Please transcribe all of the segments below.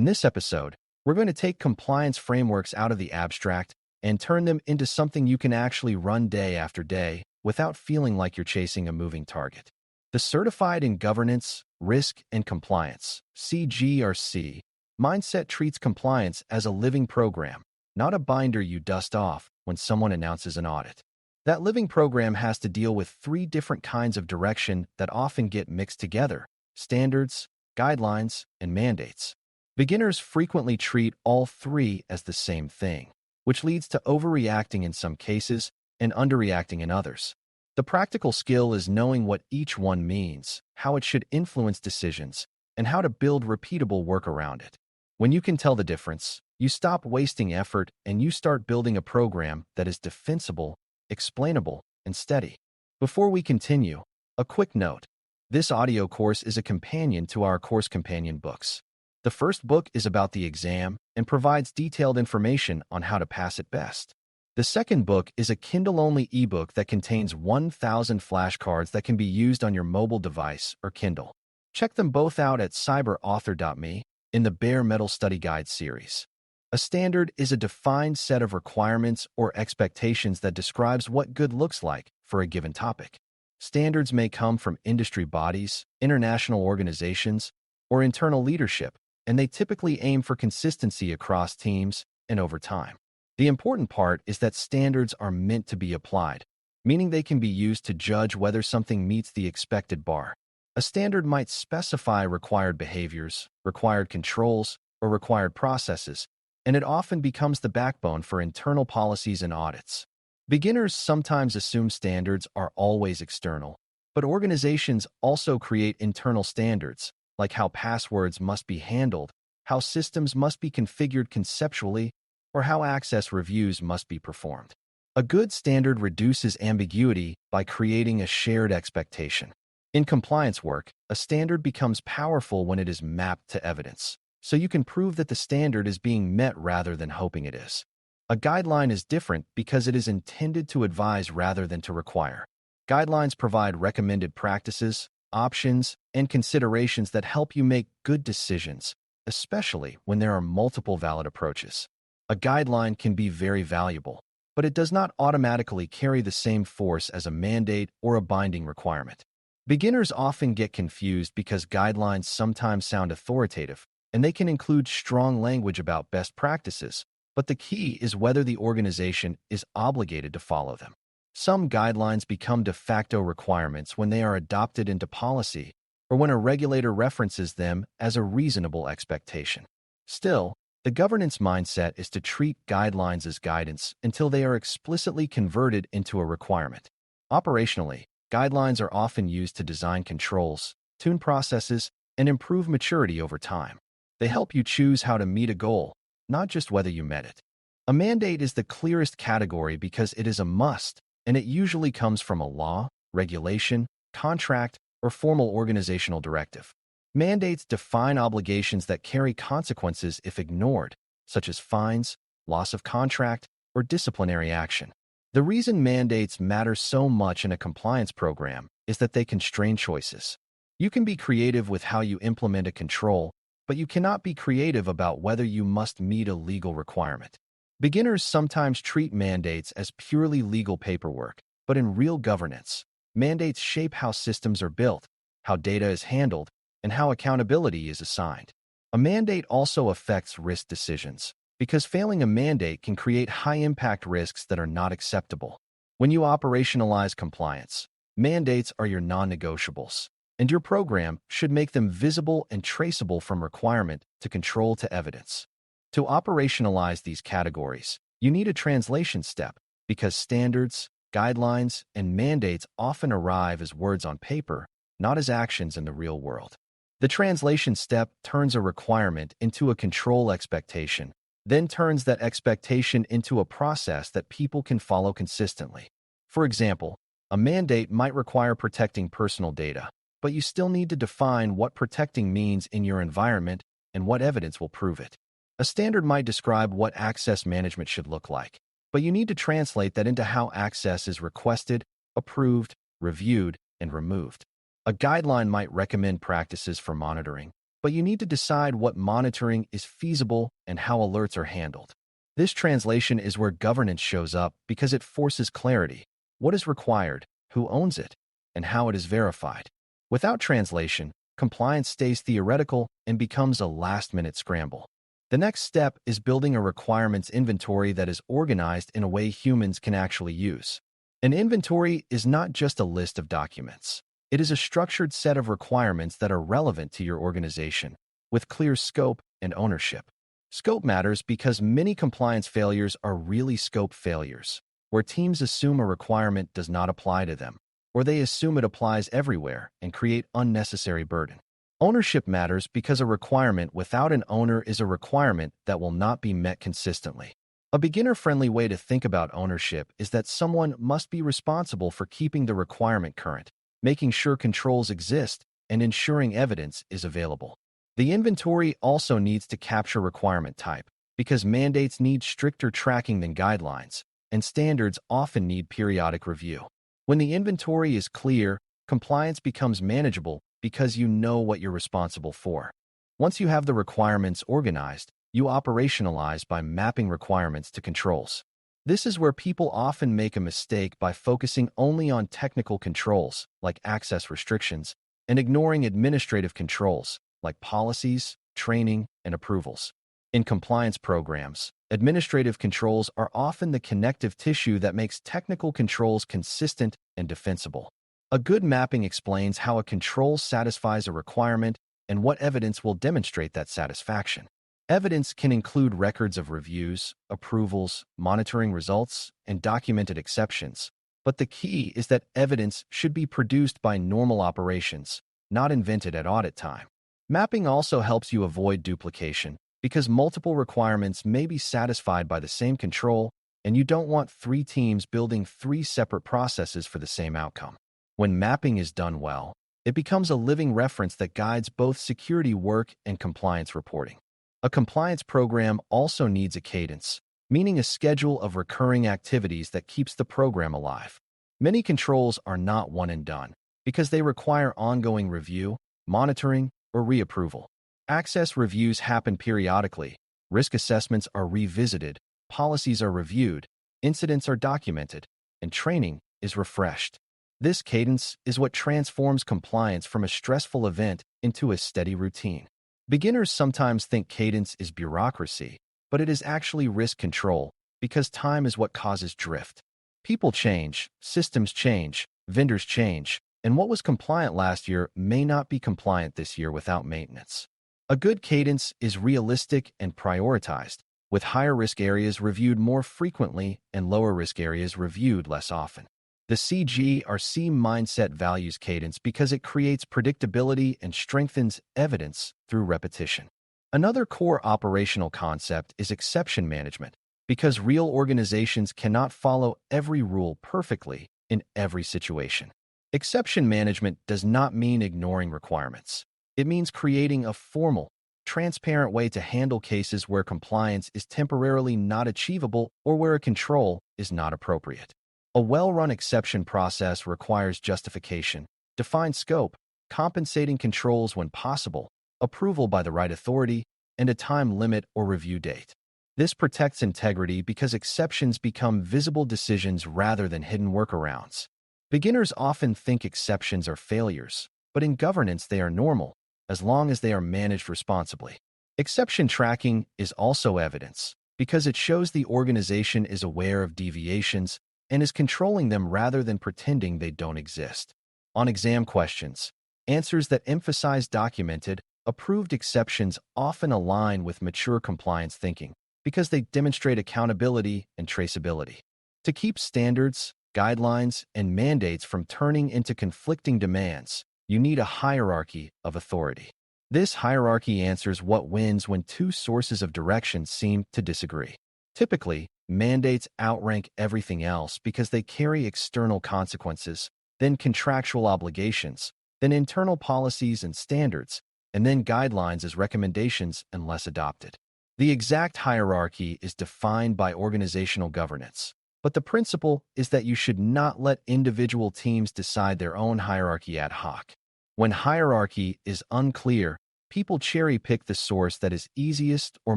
In this episode, we're going to take compliance frameworks out of the abstract and turn them into something you can actually run day after day without feeling like you're chasing a moving target. The Certified in Governance, Risk, and Compliance (CGRC) mindset treats compliance as a living program, not a binder you dust off when someone announces an audit. That living program has to deal with three different kinds of direction that often get mixed together: standards, guidelines, and mandates. Beginners frequently treat all three as the same thing, which leads to overreacting in some cases and underreacting in others. The practical skill is knowing what each one means, how it should influence decisions, and how to build repeatable work around it. When you can tell the difference, you stop wasting effort and you start building a program that is defensible, explainable, and steady. Before we continue, a quick note. This audio course is a companion to our course companion books. The first book is about the exam and provides detailed information on how to pass it best. The second book is a Kindle-only ebook that contains 1,000 flashcards that can be used on your mobile device or Kindle. Check them both out at Cyber.Author.me in the Bare Metal Study Guide series. A standard is a defined set of requirements or expectations that describes what good looks like for a given topic. Standards may come from industry bodies, international organizations, or internal leadership, and they typically aim for consistency across teams and over time. The important part is that standards are meant to be applied, meaning they can be used to judge whether something meets the expected bar. A standard might specify required behaviors, required controls, or required processes, and it often becomes the backbone for internal policies and audits. Beginners sometimes assume standards are always external, but organizations also create internal standards, like how passwords must be handled, how systems must be configured conceptually, or how access reviews must be performed. A good standard reduces ambiguity by creating a shared expectation. In compliance work, a standard becomes powerful when it is mapped to evidence, so you can prove that the standard is being met rather than hoping it is. A guideline is different because it is intended to advise rather than to require. Guidelines provide recommended practices, options, and considerations that help you make good decisions, especially when there are multiple valid approaches. A guideline can be very valuable, but it does not automatically carry the same force as a mandate or a binding requirement. Beginners often get confused because guidelines sometimes sound authoritative, and they can include strong language about best practices, but the key is whether the organization is obligated to follow them. Some guidelines become de facto requirements when they are adopted into policy or when a regulator references them as a reasonable expectation. Still, the governance mindset is to treat guidelines as guidance until they are explicitly converted into a requirement. Operationally, guidelines are often used to design controls, tune processes, and improve maturity over time. They help you choose how to meet a goal, not just whether you met it. A mandate is the clearest category because it is a must, and it usually comes from a law, regulation, contract, or formal organizational directive. Mandates define obligations that carry consequences if ignored, such as fines, loss of contract, or disciplinary action. The reason mandates matter so much in a compliance program is that they constrain choices. You can be creative with how you implement a control, but you cannot be creative about whether you must meet a legal requirement. Beginners sometimes treat mandates as purely legal paperwork, but in real governance, mandates shape how systems are built, how data is handled, and how accountability is assigned. A mandate also affects risk decisions, because failing a mandate can create high-impact risks that are not acceptable. When you operationalize compliance, mandates are your non-negotiables, and your program should make them visible and traceable from requirement to control to evidence. To operationalize these categories, you need a translation step, because standards, guidelines, and mandates often arrive as words on paper, not as actions in the real world. The translation step turns a requirement into a control expectation, then turns that expectation into a process that people can follow consistently. For example, a mandate might require protecting personal data, but you still need to define what protecting means in your environment and what evidence will prove it. A standard might describe what access management should look like, but you need to translate that into how access is requested, approved, reviewed, and removed. A guideline might recommend practices for monitoring, but you need to decide what monitoring is feasible and how alerts are handled. This translation is where governance shows up because it forces clarity. What is required, who owns it, and how it is verified. Without translation, compliance stays theoretical and becomes a last-minute scramble. The next step is building a requirements inventory that is organized in a way humans can actually use. An inventory is not just a list of documents. It is a structured set of requirements that are relevant to your organization, with clear scope and ownership. Scope matters because many compliance failures are really scope failures, where teams assume a requirement does not apply to them, or they assume it applies everywhere and create unnecessary burden. Ownership matters because a requirement without an owner is a requirement that will not be met consistently. A beginner-friendly way to think about ownership is that someone must be responsible for keeping the requirement current, making sure controls exist, and ensuring evidence is available. The inventory also needs to capture requirement type, because mandates need stricter tracking than guidelines, and standards often need periodic review. When the inventory is clear, compliance becomes manageable because you know what you're responsible for. Once you have the requirements organized, you operationalize by mapping requirements to controls. This is where people often make a mistake by focusing only on technical controls, like access restrictions, and ignoring administrative controls, like policies, training, and approvals. In compliance programs, administrative controls are often the connective tissue that makes technical controls consistent and defensible. A good mapping explains how a control satisfies a requirement and what evidence will demonstrate that satisfaction. Evidence can include records of reviews, approvals, monitoring results, and documented exceptions, but the key is that evidence should be produced by normal operations, not invented at audit time. Mapping also helps you avoid duplication, because multiple requirements may be satisfied by the same control, and you don't want 3 teams building 3 separate processes for the same outcome. When mapping is done well, it becomes a living reference that guides both security work and compliance reporting. A compliance program also needs a cadence, meaning a schedule of recurring activities that keeps the program alive. Many controls are not one and done, because they require ongoing review, monitoring, or reapproval. Access reviews happen periodically, risk assessments are revisited, policies are reviewed, incidents are documented, and training is refreshed. This cadence is what transforms compliance from a stressful event into a steady routine. Beginners sometimes think cadence is bureaucracy, but it is actually risk control, because time is what causes drift. People change, systems change, vendors change, and what was compliant last year may not be compliant this year without maintenance. A good cadence is realistic and prioritized, with higher risk areas reviewed more frequently and lower risk areas reviewed less often. The CGRC mindset values cadence because it creates predictability and strengthens evidence through repetition. Another core operational concept is exception management, because real organizations cannot follow every rule perfectly in every situation. Exception management does not mean ignoring requirements. It means creating a formal, transparent way to handle cases where compliance is temporarily not achievable or where a control is not appropriate. A well-run exception process requires justification, defined scope, compensating controls when possible, approval by the right authority, and a time limit or review date. This protects integrity because exceptions become visible decisions rather than hidden workarounds. Beginners often think exceptions are failures, but in governance they are normal, as long as they are managed responsibly. Exception tracking is also evidence, because it shows the organization is aware of deviations and is controlling them rather than pretending they don't exist. On exam questions, answers that emphasize documented, approved exceptions often align with mature compliance thinking because they demonstrate accountability and traceability. To keep standards, guidelines, and mandates from turning into conflicting demands, you need a hierarchy of authority. This hierarchy answers what wins when 2 sources of direction seem to disagree. Typically, mandates outrank everything else because they carry external consequences, then contractual obligations, then internal policies and standards, and then guidelines as recommendations unless adopted. The exact hierarchy is defined by organizational governance, but the principle is that you should not let individual teams decide their own hierarchy ad hoc. When hierarchy is unclear, people cherry-pick the source that is easiest or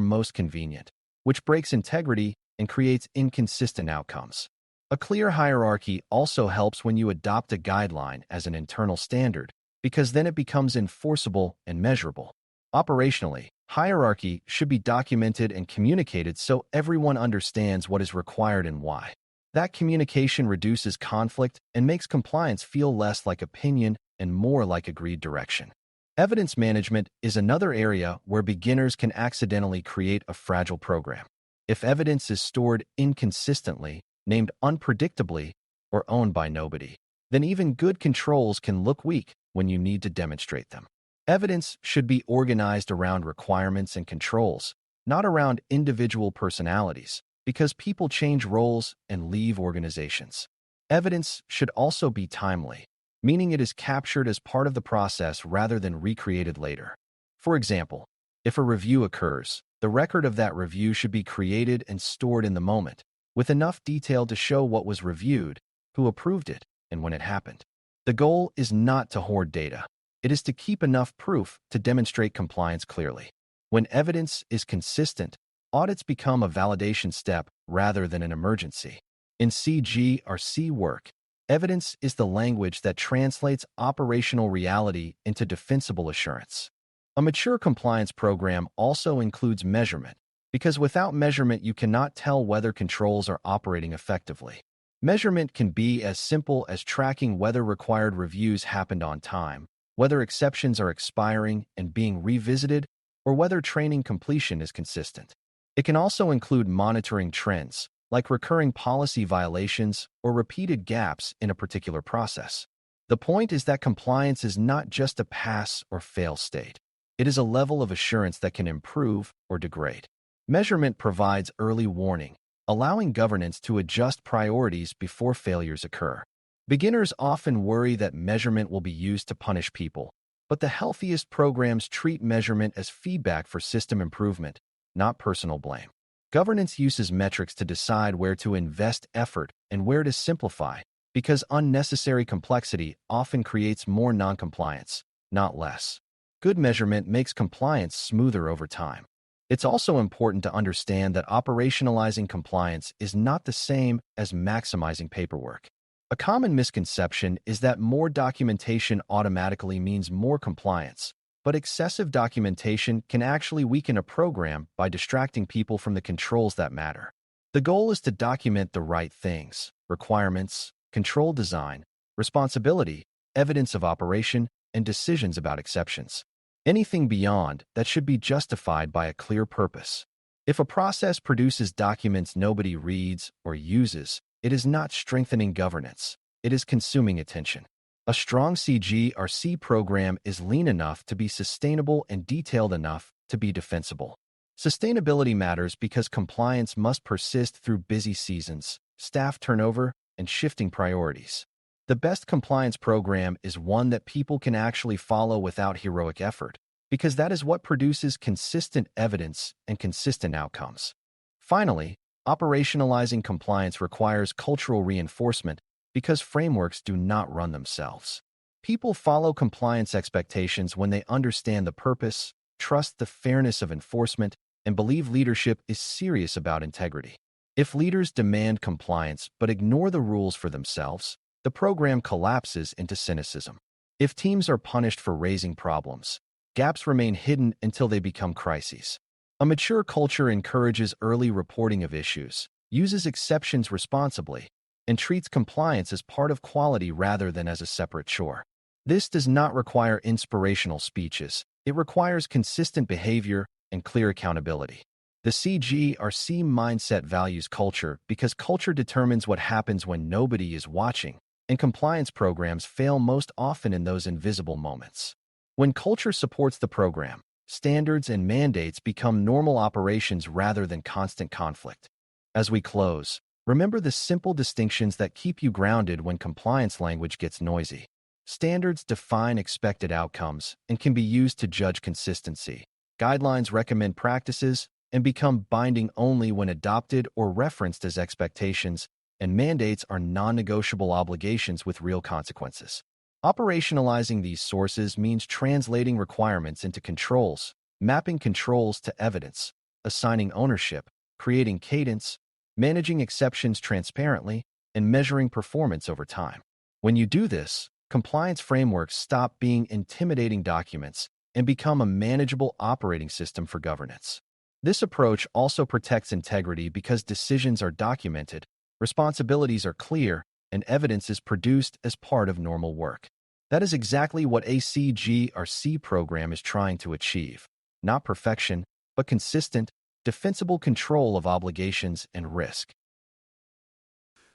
most convenient, which breaks integrity and creates inconsistent outcomes. A clear hierarchy also helps when you adopt a guideline as an internal standard, because then it becomes enforceable and measurable. Operationally, hierarchy should be documented and communicated so everyone understands what is required and why. That communication reduces conflict and makes compliance feel less like opinion and more like agreed direction. Evidence management is another area where beginners can accidentally create a fragile program. If evidence is stored inconsistently, named unpredictably, or owned by nobody, then even good controls can look weak when you need to demonstrate them. Evidence should be organized around requirements and controls, not around individual personalities, because people change roles and leave organizations. Evidence should also be timely, meaning it is captured as part of the process rather than recreated later. For example, if a review occurs, the record of that review should be created and stored in the moment, with enough detail to show what was reviewed, who approved it, and when it happened. The goal is not to hoard data. It is to keep enough proof to demonstrate compliance clearly. When evidence is consistent, audits become a validation step rather than an emergency. In CGRC work, evidence is the language that translates operational reality into defensible assurance. A mature compliance program also includes measurement, because without measurement you cannot tell whether controls are operating effectively. Measurement can be as simple as tracking whether required reviews happened on time, whether exceptions are expiring and being revisited, or whether training completion is consistent. It can also include monitoring trends, like recurring policy violations or repeated gaps in a particular process. The point is that compliance is not just a pass or fail state. It is a level of assurance that can improve or degrade. Measurement provides early warning, allowing governance to adjust priorities before failures occur. Beginners often worry that measurement will be used to punish people, but the healthiest programs treat measurement as feedback for system improvement, not personal blame. Governance uses metrics to decide where to invest effort and where to simplify, because unnecessary complexity often creates more noncompliance, not less. Good measurement makes compliance smoother over time. It's also important to understand that operationalizing compliance is not the same as maximizing paperwork. A common misconception is that more documentation automatically means more compliance, but excessive documentation can actually weaken a program by distracting people from the controls that matter. The goal is to document the right things: requirements, control design, responsibility, evidence of operation, and decisions about exceptions. Anything beyond that should be justified by a clear purpose. If a process produces documents nobody reads or uses, it is not strengthening governance. It is consuming attention. A strong CGRC program is lean enough to be sustainable and detailed enough to be defensible. Sustainability matters because compliance must persist through busy seasons, staff turnover, and shifting priorities. The best compliance program is one that people can actually follow without heroic effort, because that is what produces consistent evidence and consistent outcomes. Finally, operationalizing compliance requires cultural reinforcement because frameworks do not run themselves. People follow compliance expectations when they understand the purpose, trust the fairness of enforcement, and believe leadership is serious about integrity. If leaders demand compliance but ignore the rules for themselves, the program collapses into cynicism. If teams are punished for raising problems, gaps remain hidden until they become crises. A mature culture encourages early reporting of issues, uses exceptions responsibly, and treats compliance as part of quality rather than as a separate chore. This does not require inspirational speeches. It requires consistent behavior and clear accountability. The CGRC mindset values culture because culture determines what happens when nobody is watching, and compliance programs fail most often in those invisible moments. When culture supports the program, standards and mandates become normal operations rather than constant conflict. As we close, remember the simple distinctions that keep you grounded when compliance language gets noisy. Standards define expected outcomes and can be used to judge consistency. Guidelines recommend practices and become binding only when adopted or referenced as expectations, and mandates are non-negotiable obligations with real consequences. Operationalizing these sources means translating requirements into controls, mapping controls to evidence, assigning ownership, creating cadence, managing exceptions transparently, and measuring performance over time. When you do this, compliance frameworks stop being intimidating documents and become a manageable operating system for governance. This approach also protects integrity because decisions are documented, responsibilities are clear, and evidence is produced as part of normal work. That is exactly what a CGRC program is trying to achieve. Not perfection, but consistent, defensible control of obligations and risk.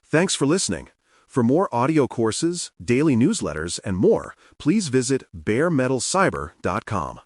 Thanks for listening. For more audio courses, daily newsletters, and more, please visit baremetalcyber.com.